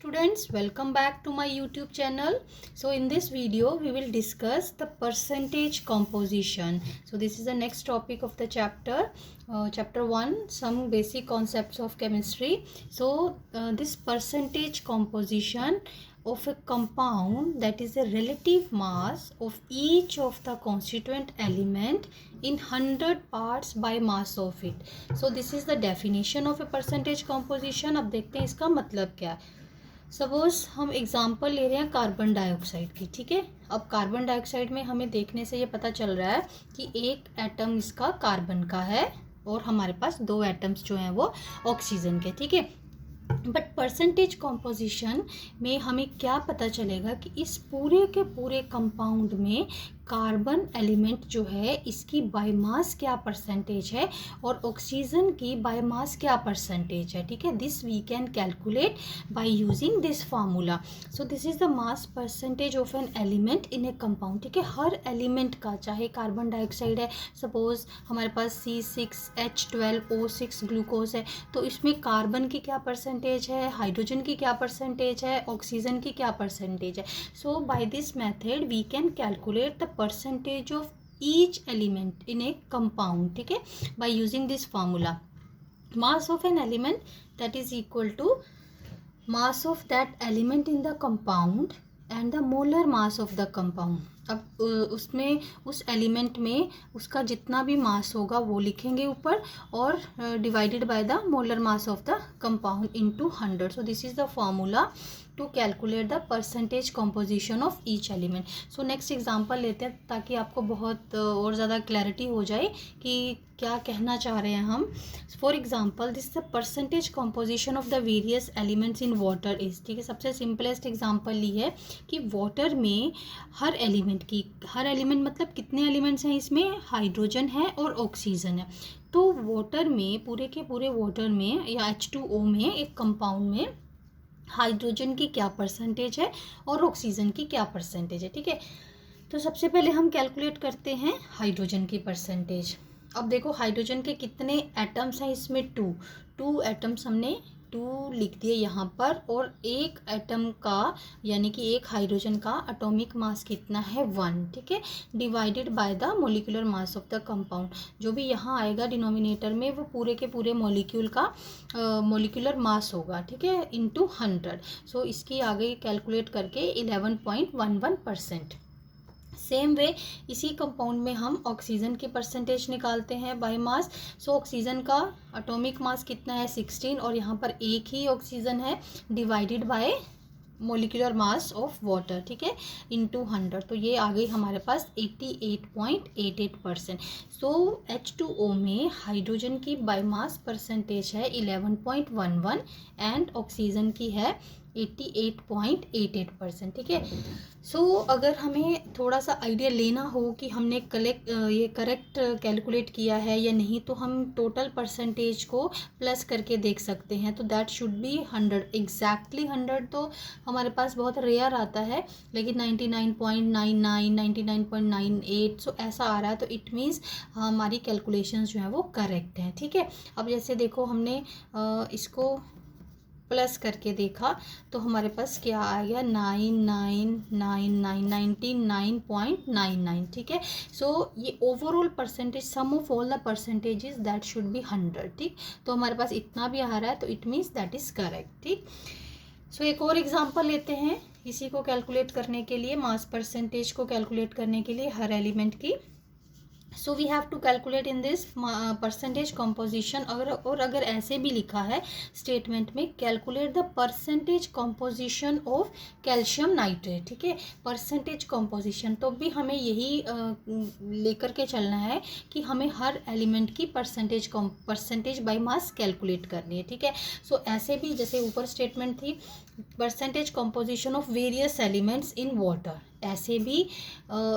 Students, welcome back to my YouTube channel. So in this video we will discuss the percentage composition. So this is the next topic of the chapter 1, some basic concepts of chemistry. So this percentage composition of a compound, that is the relative mass of each of the constituent element in 100 parts by mass of it. So this is the definition of a percentage composition. अब देखते हैं इसका मतलब क्या है. Suppose हम example ले रहे हैं कार्बन डाइऑक्साइड की. ठीक है, अब कार्बन डाइऑक्साइड में हमें देखने से ये पता चल रहा है कि एक एटम इसका कार्बन का है और हमारे पास 2 एटम्स जो हैं वो ऑक्सीजन के. ठीक है, बट परसेंटेज कॉम्पोजिशन में हमें क्या पता चलेगा कि इस पूरे के पूरे कंपाउंड में कार्बन एलिमेंट जो है इसकी बायमास क्या परसेंटेज है और ऑक्सीजन की बायमास क्या परसेंटेज है. ठीक है, this we can calculate by using this formula. So this is the mass percentage of an element in a compound. ठीक है, हर एलिमेंट का, चाहे कार्बन डाइऑक्साइड है, सपोज हमारे पास C6H12O6 ग्लूकोज है, तो इसमें कार्बन की क्या परसेंटेज है, हाइड्रोजन की क्या परसेंटेज है, ऑक्सीजन की क्या परसेंटेज है. So by this method we can calculate the percentage of each element in a compound. ठीक है, by using this formula. Mass of an element that is equal to mass of that element in the compound and the molar mass of the compound. अब उसमें उस element में उसका जितना भी मास होगा वो लिखेंगे ऊपर और divided by the molar mass of the compound into 100. So this is the formula to calculate the percentage composition of each element. So next example लेते हैं ताकि आपको बहुत और ज़्यादा क्लैरिटी हो जाए कि क्या कहना चाह रहे हैं हम. For example, this the percentage composition of the various elements in water is. ठीक है, सबसे सिंपलेस्ट एग्जाम्पल ली है कि वाटर में हर एलिमेंट मतलब कितने एलिमेंट्स हैं इसमें, हाइड्रोजन है और ऑक्सीजन है. तो वाटर में, पूरे के पूरे वाटर में या H2O में, एक कंपाउंड में हाइड्रोजन की क्या परसेंटेज है और ऑक्सीजन की क्या परसेंटेज है. ठीक है, तो सबसे पहले हम कैलकुलेट करते हैं हाइड्रोजन की परसेंटेज. अब देखो हाइड्रोजन के कितने एटम्स हैं इसमें, 2 एटम्स हमने 2 लिख दिए यहाँ पर, और एक एटम का यानी कि एक हाइड्रोजन का एटॉमिक मास कितना है, 1. ठीक है, divided by the molecular mass of the compound. जो भी यहाँ आएगा डिनोमिनेटर में वो पूरे के पूरे मॉलिक्यूल का मोलिकुलर मास होगा. ठीक है, इनटू 100. सो इसकी आगे कैलकुलेट करके 11.11%. सेम वे इसी कंपाउंड में हम ऑक्सीजन की परसेंटेज निकालते हैं बाय मास. सो ऑक्सीजन का एटॉमिक मास कितना है, 16, और यहाँ पर एक ही ऑक्सीजन है, divided by molecular mass of water. ठीक है, इनटू 100. तो ये आ गई हमारे पास 88.88%. सो H2O में हाइड्रोजन की बाय मास परसेंटेज है 11.11 एंड ऑक्सीजन की है 88.88%. ठीक है, सो अगर हमें थोड़ा सा आइडिया लेना हो कि हमने करेक्ट कैलकुलेट किया है या नहीं, तो हम टोटल परसेंटेज को प्लस करके देख सकते हैं. तो दैट शुड बी 100. एग्जैक्टली 100 तो हमारे पास बहुत रेयर आता है, लेकिन 99.99, 99.98 सो ऐसा आ रहा है, तो इट मीन्स हमारी कैलकुलेशंस जो है वो करेक्ट हैं. ठीक है, अब जैसे देखो हमने इसको प्लस करके देखा तो हमारे पास क्या आ गया, 99.99. ठीक है, सो ये overall percentage, sum of all the percentages that should be 100. ठीक, तो हमारे पास इतना भी आ रहा है तो it means that is correct. ठीक, सो एक और एग्जांपल लेते हैं इसी को कैलकुलेट करने के लिए, मास परसेंटेज को कैलकुलेट करने के लिए हर एलिमेंट की. So we have to calculate in this percentage composition. अगर ऐसे भी लिखा है स्टेटमेंट में, calculate the percentage composition of calcium nitrate. ठीक है, परसेंटेज कॉम्पोजिशन, तो भी हमें यही लेकर के चलना है कि हमें हर एलिमेंट की परसेंटेज बाय मास कैलकुलेट करनी है. ठीक है, सो ऐसे भी जैसे ऊपर स्टेटमेंट थी percentage composition of various elements in water, ऐसे भी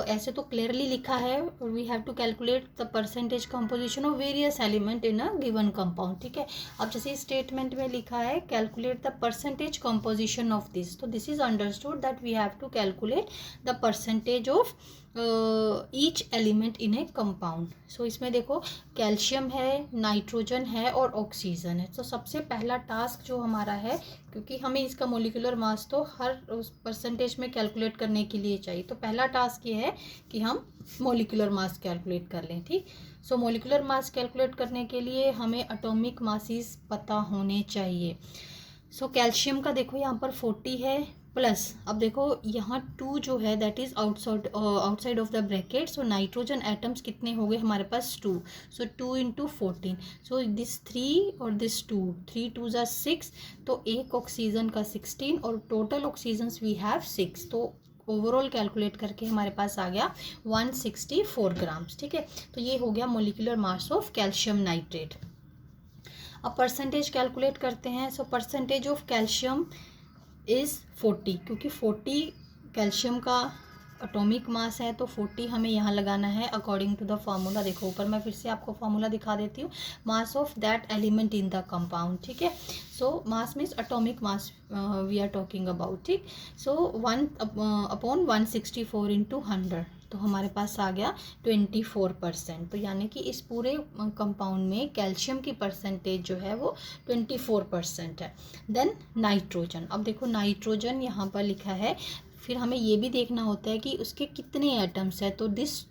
ऐसे तो क्लियरली लिखा है, we have to calculate the percentage composition of various element in a given compound. ठीक है, अब जैसे स्टेटमेंट में लिखा है calculate the percentage composition of this, तो this is understood that we have to calculate the percentage of each element in a compound. So इसमें देखो कैल्शियम है, नाइट्रोजन है और ऑक्सीजन है। तो सबसे पहला टास्क जो हमारा है, क्योंकि हमें इसका मोलिकुलर मास तो हर उस परसेंटेज में कैलकुलेट करने के लिए चाहिए, तो पहला टास्क ये है कि हम मोलिकुलर मास कैलकुलेट कर लें। ठीक, सो मोलिकुलर मास कैलकुलेट करने के लिए हमें एटॉमिक मासेस पता होने चाहिए। सो कैल्शियम का देखो यहाँ पर 40 है प्लस, अब देखो यहाँ 2 जो है that is outside of the bracket. So nitrogen atoms कितने हो गए हमारे पास 2, सो 2 इंटू 14, सो दिस 3 और दिस 2, 3 2 ज़ा 6, तो एक ऑक्सीजन का 16 और टोटल ऑक्सीजन वी हैव 6। तो ओवरऑल कैलकुलेट करके हमारे पास आ गया 164 ग्राम्स। ठीक है, तो ये हो गया molecular mass of calcium nitrate. अब परसेंटेज कैलकुलेट करते हैं। सो परसेंटेज ऑफ कैल्शियम इज़ 40, क्योंकि 40 कैल्शियम का एटॉमिक मास है, तो 40 हमें यहाँ लगाना है अकॉर्डिंग टू द फार्मूला। देखो ऊपर मैं फिर से आपको फार्मूला दिखा देती हूँ, mass of that element in the compound. ठीक है, so mass means atomic mass we are talking about. ठीक, सो 1 अपॉन 164 इंटू 100, तो हमारे पास आ गया 24%। तो यानी कि इस पूरे कंपाउंड में कैल्शियम की परसेंटेज जो है वो 24% है। देन नाइट्रोजन, अब देखो नाइट्रोजन यहाँ पर लिखा है, फिर हमें ये भी देखना होता है कि उसके कितने एटम्स है। तो this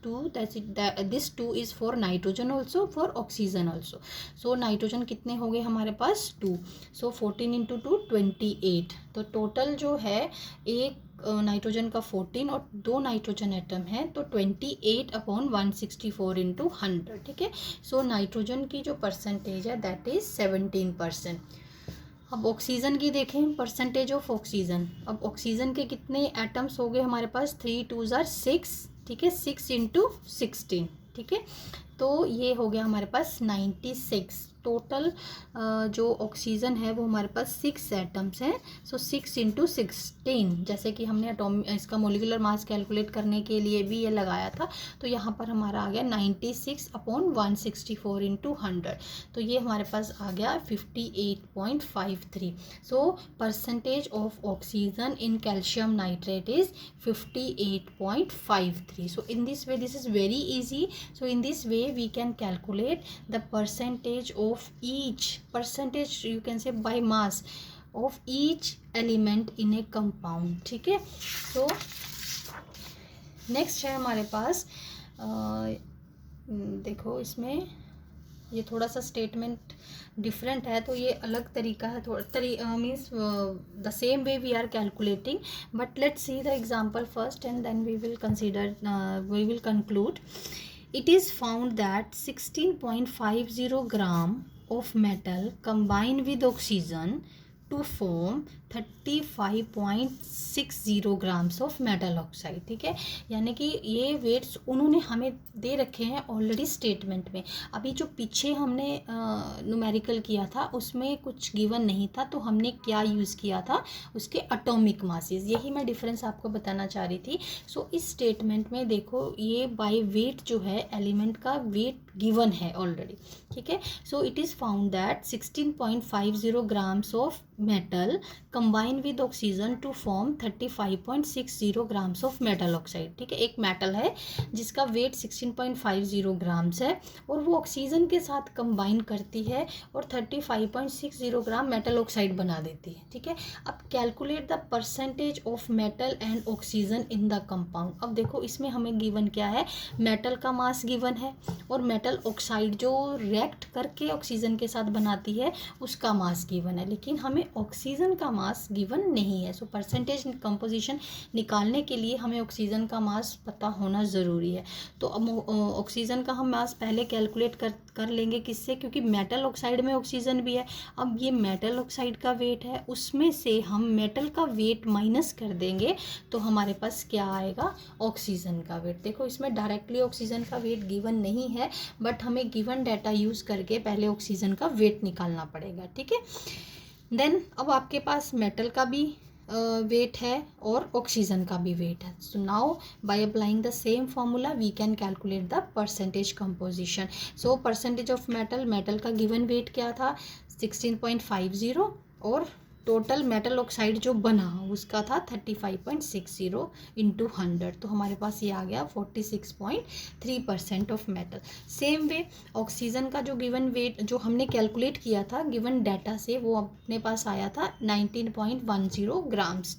two is for nitrogen also, for oxygen also. So nitrogen कितने हो गए हमारे पास 2, सो 14 इंटू 2 28। तो टोटल जो है एक नाइट्रोजन का 14 और 2 नाइट्रोजन एटम है, तो 28 अपॉन 164 इंटू 100। ठीक है, सो नाइट्रोजन की जो परसेंटेज है दैट इज़ 17%। अब ऑक्सीजन की देखें, परसेंटेज ऑफ ऑक्सीजन। अब ऑक्सीजन के कितने एटम्स हो गए हमारे पास, 3 2 ज़ा 6। ठीक है, 6 इंटू 16। ठीक है, तो ये हो गया हमारे पास 96। टोटल जो ऑक्सीजन है वो हमारे पास 6 एटम्स हैं। सो 6 इंटू 16, जैसे कि हमने इसका मोलिकुलर मास कैलकुलेट करने के लिए भी ये लगाया था, तो यहाँ पर हमारा आ गया 96 अपॉन 164 इंटू 100, तो ये हमारे पास आ गया 58.53। सो percentage of oxygen in calcium nitrate is 58.53। So in this way this is very easy. So in this way we can calculate the percentage of each, percentage you can say by mass of each element in a compound. ठीक है, तो next है हमारे पास देखो इसमें ये थोड़ा सा स्टेटमेंट डिफरेंट है, तो ये अलग तरीका है, थोड़ा means the same way we are calculating, but let's see the example first and then we will conclude. It is found that 16.50 gram of metal combined with oxygen to form 35.60 grams of metal oxide. ठीक है, यानी कि ये weights उन्होंने हमें दे रखे हैं already statement में. अभी जो पीछे हमने न्यूमेरिकल किया था उसमें कुछ गिवन नहीं था, तो हमने क्या यूज़ किया था, उसके एटॉमिक मासेस. यही मैं डिफरेंस आपको बताना चाह रही थी. सो इस स्टेटमेंट में देखो ये बाय वेट जो है एलिमेंट का वेट गिवन है ऑलरेडी. ठीक है, so it is found that 16.50 grams of metal combine with oxygen to form 35.60 grams of metal oxide. ठीक है, एक मेटल है जिसका वेट 16.50 ग्राम्स है और वो ऑक्सीजन के साथ कंबाइन करती है और 35.60 ग्राम मेटल ऑक्साइड बना देती है. ठीक है, अब calculate the percentage of metal and oxygen in the compound. अब देखो इसमें हमें गिवन क्या है, मेटल का मास गिवन है और मेटल ऑक्साइड जो रिएक्ट करके ऑक्सीजन के साथ बनाती है उसका मास गिवन है, लेकिन हमें ऑक्सीजन का मास गिवन नहीं है. सो परसेंटेज कंपोजिशन निकालने के लिए हमें ऑक्सीजन का मास पता होना ज़रूरी है. तो अब ऑक्सीजन का हम मास पहले कैलकुलेट कर लेंगे किससे, क्योंकि मेटल ऑक्साइड में ऑक्सीजन भी है. अब ये मेटल ऑक्साइड का वेट है, उसमें से हम मेटल का वेट माइनस कर देंगे तो हमारे पास क्या आएगा, ऑक्सीजन का वेट. देखो इसमें डायरेक्टली ऑक्सीजन का वेट गिवन नहीं है, बट हमें गिवन डाटा यूज़ करके पहले ऑक्सीजन का वेट निकालना पड़ेगा. ठीक है, देन अब आपके पास मेटल का भी वेट है और ऑक्सीजन का भी वेट है. So now by applying the same formula we can calculate the percentage composition. So percentage of metal का गिवन वेट क्या था 16.50 और टोटल मेटल ऑक्साइड जो बना उसका था 35.60 इंटू 100, तो हमारे पास ये आ गया 46.3% of metal. Same way oxygen का जो गिवन वेट जो हमने कैलकुलेट किया था गिवन डाटा से, वो अपने पास आया था 19.10 ग्राम्स।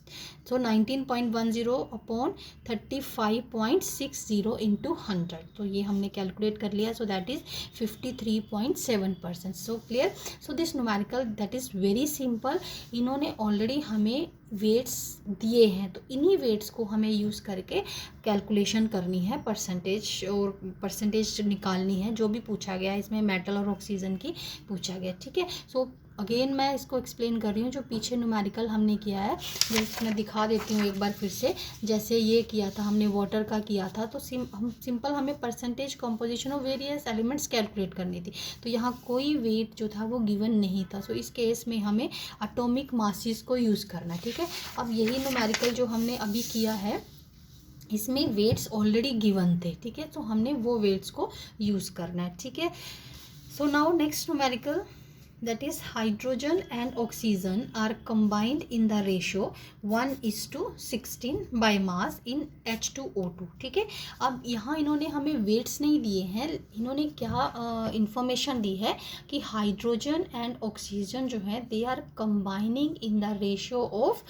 तो 19.10 अपॉन 35.60 इंटू 100, तो ये हमने कैलकुलेट कर लिया। So that is 53.7%। So clear. So this numerical that is very simple. इन्होंने ऑलरेडी हमें वेट्स दिए हैं, तो इन्हीं वेट्स को हमें यूज़ करके कैलकुलेशन करनी है, परसेंटेज और परसेंटेज निकालनी है। जो भी पूछा गया है इसमें मेटल और ऑक्सीजन की पूछा गया, ठीक है। सो अगेन मैं इसको एक्सप्लेन कर रही हूँ। जो पीछे न्यूमेरिकल हमने किया है, जैसे मैं दिखा देती हूँ एक बार फिर से। जैसे ये किया था हमने वाटर का किया था, तो सिंपल हमें percentage composition of various elements calculate करनी थी। तो यहाँ कोई वेट जो था वो गिवन नहीं था। सो इस केस में हमें एटॉमिक मासेस को यूज़ करना है, ठीक है। अब यही न्यूमेरिकल जो हमने अभी किया है इसमें वेट्स ऑलरेडी गिवन थे, ठीक है। तो हमने वो वेट्स को यूज़ करना है, ठीक है। So now next numerical, that is hydrogen and oxygen are combined in the ratio 1:16 by mass in H2O2, ठीक है। अब यहाँ इन्होंने हमें वेट्स नहीं दिए हैं, इन्होंने क्या इंफॉर्मेशन दी है कि हाइड्रोजन एंड ऑक्सीजन जो है they are combining in the ratio of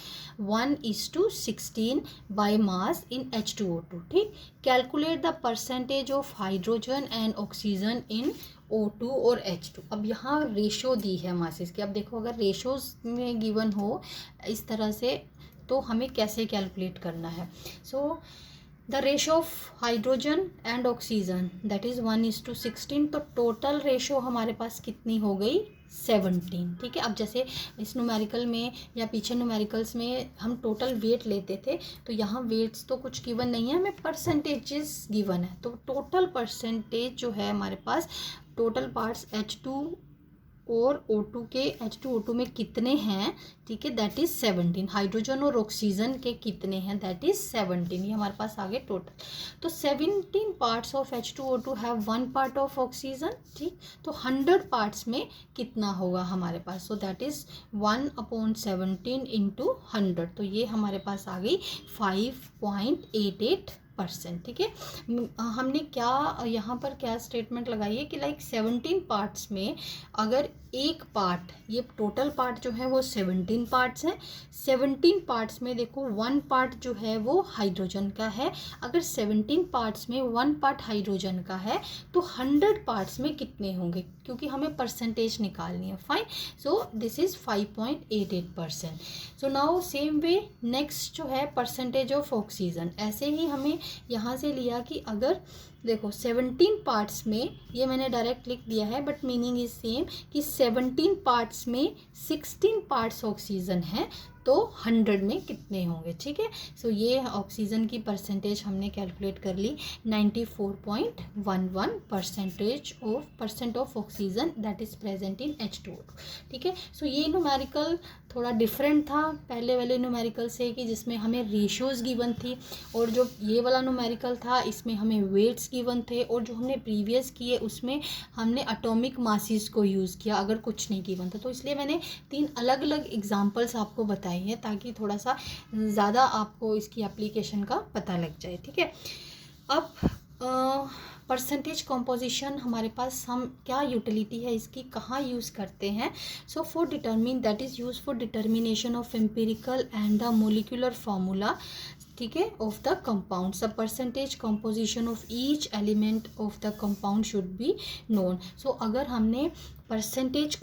1:16 by mass in H2O2, ठीक। Calculate the percentage of hydrogen and oxygen in O2 और H2। अब यहाँ रेशो दी है मासेस की। अब देखो अगर रेशोज में गिवन हो इस तरह से तो हमें कैसे कैलकुलेट करना है। So the ratio of hydrogen and oxygen that is 1:16, तो टोटल रेशो हमारे पास कितनी हो गई 17, ठीक है। अब जैसे इस न्यूमेरिकल में या पीछे न्यूमेरिकल्स में हम टोटल वेट लेते थे, तो यहाँ वेट्स तो कुछ गिवन नहीं है, हमें परसेंटेजेस गिवन है। तो टोटल परसेंटेज जो है हमारे पास, टोटल पार्ट्स H2 और O2 के H2O2 में कितने हैं, ठीक है, दैट इज़ 17। हाइड्रोजन और ऑक्सीजन के कितने हैं, दैट इज़ 17। ये हमारे पास आ गए टोटल। तो 17 parts of H2O2 have 1 part of oxygen, ठीक। तो 100 पार्ट्स में कितना होगा हमारे पास, सो दैट इज़ 1/17 इंटू 100, तो ये हमारे पास आ गई 5.88%, ठीक है। हमने क्या यहाँ पर क्या स्टेटमेंट लगाई है कि लाइक 17 पार्ट्स में अगर एक पार्ट, ये टोटल पार्ट जो है वो 17 पार्ट्स हैं, 17 पार्ट्स में देखो 1 पार्ट जो है वो हाइड्रोजन का है। अगर 17 पार्ट्स में 1 पार्ट हाइड्रोजन का है तो 100 पार्ट्स में कितने होंगे, क्योंकि हमें परसेंटेज निकालनी है। Fine, so this is 5.88%। So now same way next जो है परसेंटेज ऑफ ऑक्सीजन, ऐसे ही हमें यहाँ से लिया कि अगर देखो 17 पार्ट्स में, ये मैंने डायरेक्ट लिख दिया है बट मीनिंग इज सेम, कि 17 पार्ट्स में 16 पार्ट्स ऑक्सीजन है तो 100 में कितने होंगे, ठीक है। सो ये ऑक्सीजन की परसेंटेज हमने कैलकुलेट कर ली, 94.11% of oxygen that is present in H2O2, ठीक है। सो ये न्यूमेरिकल थोड़ा डिफरेंट था पहले वाले न्यूमेरिकल से, कि जिसमें हमें रेशियोज़ गिवन थी, और जो ये वाला न्यूमेरिकल था इसमें हमें वेट्स गिवन थे, और जो हमने प्रीवियस किए उसमें हमने एटॉमिक मासेस को यूज़ किया अगर कुछ नहीं गिवन था। तो इसलिए मैंने 3 अलग अलग एग्जांपल्स आपको बताई है ताकि थोड़ा सा ज़्यादा आपको इसकी एप्लीकेशन का पता लग जाए, ठीक है। अब परसेंटेज कंपोजिशन हमारे पास हम क्या यूटिलिटी है इसकी, कहाँ यूज़ करते हैं। So for determine that is use for determination of empirical and the molecular formula, ठीक है, of the compound. The percentage composition of each element of the compound should be known. So अगर हमने percentage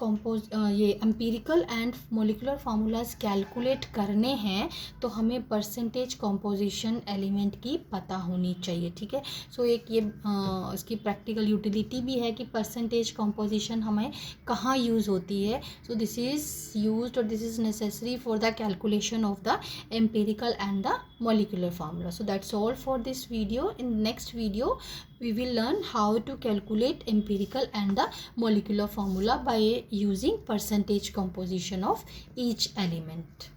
ये empirical and molecular formulas कैलकुलेट करने हैं तो हमें परसेंटेज कंपोजिशन एलिमेंट की पता होनी चाहिए, ठीक है। सो एक ये इसकी प्रैक्टिकल यूटिलिटी भी है कि परसेंटेज कंपोजिशन हमें कहाँ यूज़ होती है। सो दिस इज़ यूज्ड और this is necessary for the calculation of the empirical and the molecular formula. So that's all for this video. In next video we will learn how to calculate empirical and the molecular formula by using percentage composition of each element.